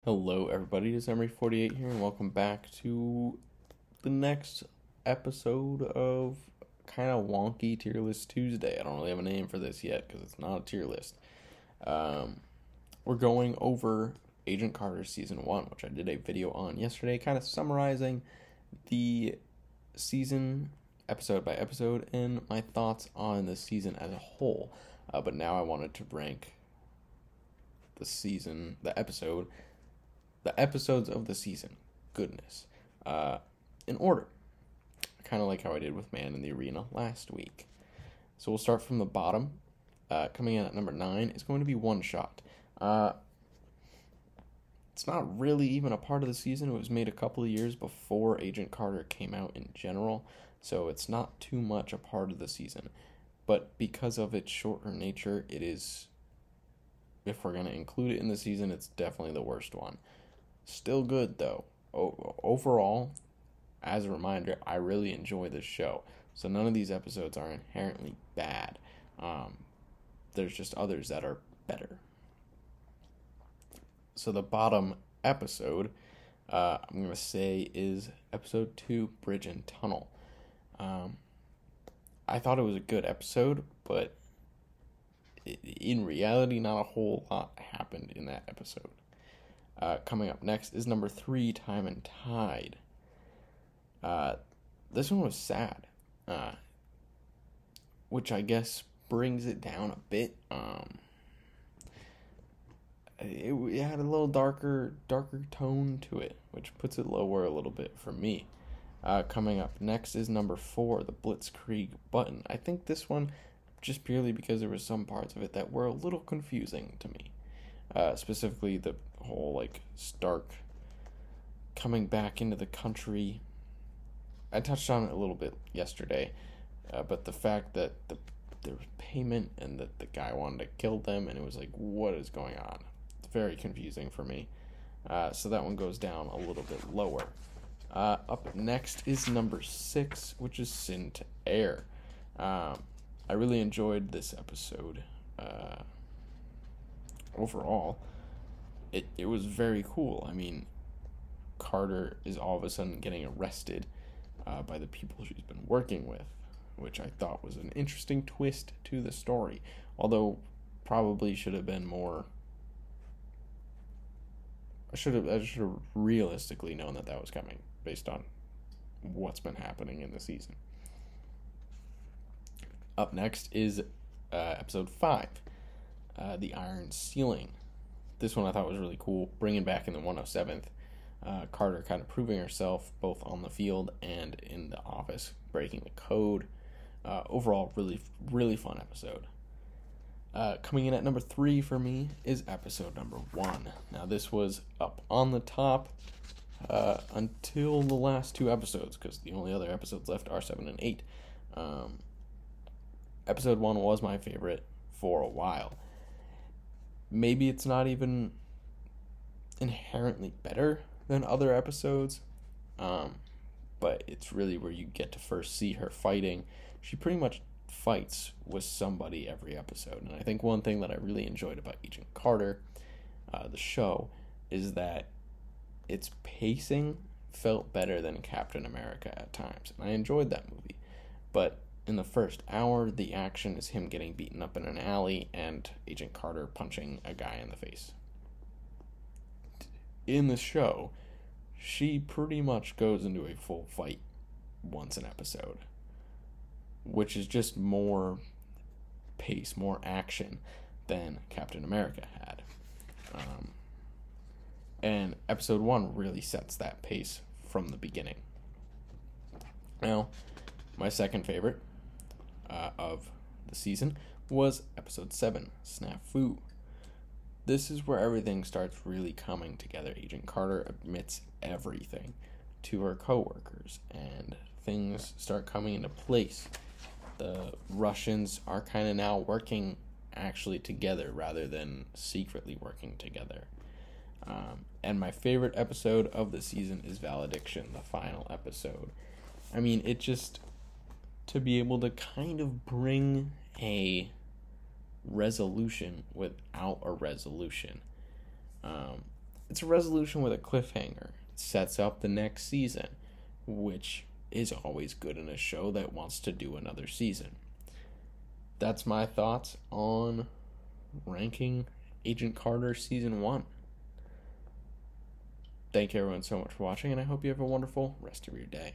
Hello, everybody. It's Emery48 here, and welcome back to the next episode of kind of wonky tier list Tuesday. I don't really have a name for this yet because it's not a tier list. We're going over Agent Carter Season 1, which I did a video on yesterday, kind of summarizing the season episode by episode and my thoughts on the season as a whole. But now I wanted to rank the episodes of the season, goodness, in order, kind of like how I did with Man in the Arena last week. So we'll start from the bottom. Coming in at number 9 is going to be One Shot. It's not really even a part of the season. It was made a couple of years before Agent Carter came out in general, so it's not too much a part of the season. But because of its shorter nature, it is, if we're going to include it in the season, it's definitely the worst one. Still good, though. Overall, as a reminder, I really enjoy this show. So none of these episodes are inherently bad. There's just others that are better. So the bottom episode, I'm going to say, is episode 2, Bridge and Tunnel. I thought it was a good episode, but in reality, not a whole lot happened in that episode. Coming up next is number 3, Time and Tide. This one was sad, which I guess brings it down a bit. It had a little darker tone to it, which puts it lower a little bit for me. Coming up next is number 4, the Blitzkrieg Button. I think this one, just purely because there were some parts of it that were a little confusing to me. Specifically the whole, Stark coming back into the country. I touched on it a little bit yesterday, but the fact that there was payment and that the guy wanted to kill them, and it was like, what is going on? It's very confusing for me. So that one goes down a little bit lower. Up next is number 6, which is Sin to Air. I really enjoyed this episode. Overall, it was very cool. I mean, Carter is all of a sudden getting arrested by the people she's been working with, which I thought was an interesting twist to the story, although probably should have been more. I should have realistically known that was coming based on what's been happening in the season. Up next is episode 5, The Iron Ceiling. This one I thought was really cool, bringing back in the 107th. Carter kind of proving herself both on the field and in the office, breaking the code. Overall, really, really fun episode. Coming in at number 3 for me is episode number 1. Now, this was up on the top until the last 2 episodes, because the only other episodes left are 7 and 8. Episode 1 was my favorite for a while. Maybe it's not even inherently better than other episodes, but it's really where you get to first see her fighting. She pretty much fights with somebody every episode, and I think one thing that I really enjoyed about Agent Carter, the show, is that its pacing felt better than Captain America at times, and I enjoyed that movie. But in the first hour, the action is him getting beaten up in an alley and Agent Carter punching a guy in the face. In the show, she pretty much goes into a full fight once an episode, which is just more pace, more action than Captain America had. And episode 1 really sets that pace from the beginning. Now, my second favorite of the season was episode 7, Snafu. This is where everything starts really coming together. Agent Carter admits everything to her coworkers, and things start coming into place. The Russians are kind of now working actually together rather than secretly working together. And my favorite episode of the season is Valediction, the final episode. I mean, it just, to be able to kind of bring a resolution without a resolution. it's a resolution with a cliffhanger. It sets up the next season, which is always good in a show that wants to do another season. That's my thoughts on ranking Agent Carter Season 1. Thank you everyone so much for watching, and I hope you have a wonderful rest of your day.